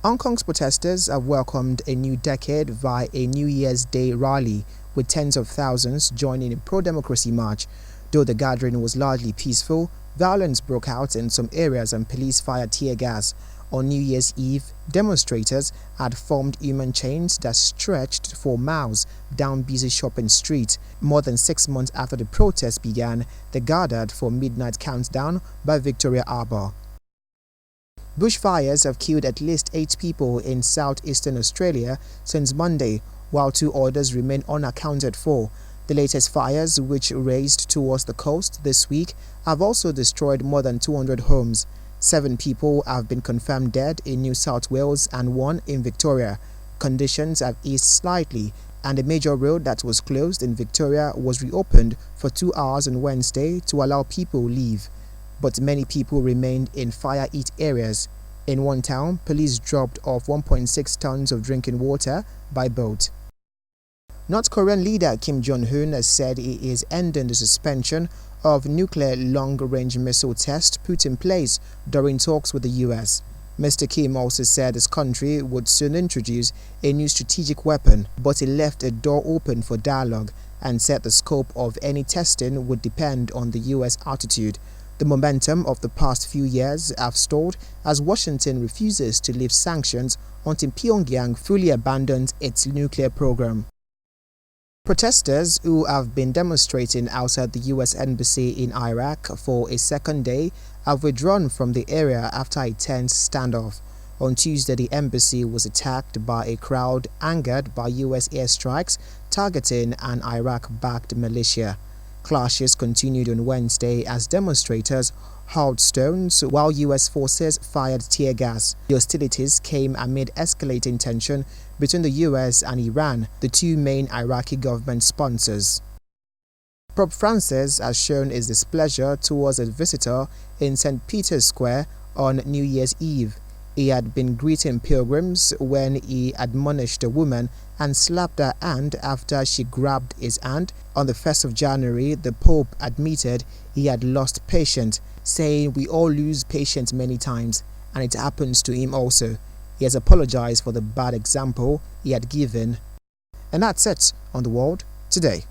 Hong Kong's protesters have welcomed a new decade via a New Year's Day rally, with tens of thousands joining a pro-democracy march. Though the gathering was largely peaceful, violence broke out in some areas and police fired tear gas. On New Year's Eve, demonstrators had formed human chains that stretched for miles down busy shopping streets. More than 6 months after the protest began, they gathered for midnight countdown by Victoria Harbour. Bushfires have killed at least 8 people in southeastern Australia since Monday, while 2 others remain unaccounted for. The latest fires, which raced towards the coast this week, have also destroyed more than 200 homes. 7 people have been confirmed dead in New South Wales and 1 in Victoria. Conditions have eased slightly, and a major road that was closed in Victoria was reopened for 2 hours on Wednesday to allow people leave. But many people remained in fire-hit areas. In one town, police dropped off 1.6 tons of drinking water by boat. North Korean leader Kim Jong-un has said he is ending the suspension of nuclear long-range missile tests put in place during talks with the US. Mr. Kim also said his country would soon introduce a new strategic weapon, but he left a door open for dialogue and said the scope of any testing would depend on the US attitude. The momentum of the past few years have stalled as Washington refuses to lift sanctions until Pyongyang fully abandons its nuclear program. Protesters who have been demonstrating outside the US Embassy in Iraq for a second day have withdrawn from the area after a tense standoff. On Tuesday, the embassy was attacked by a crowd angered by US airstrikes targeting an Iraq-backed militia. Clashes continued on Wednesday as demonstrators hurled stones while US forces fired tear gas. The hostilities came amid escalating tension between the US and Iran, the 2 main Iraqi government sponsors. Pope Francis has shown his displeasure towards a visitor in St. Peter's Square on New Year's Eve. He had been greeting pilgrims when he admonished a woman and slapped her hand after she grabbed his hand. On the 1st of January, the Pope admitted he had lost patience, saying we all lose patience many times, and it happens to him also. He has apologized for the bad example he had given. And that's it on The World Today.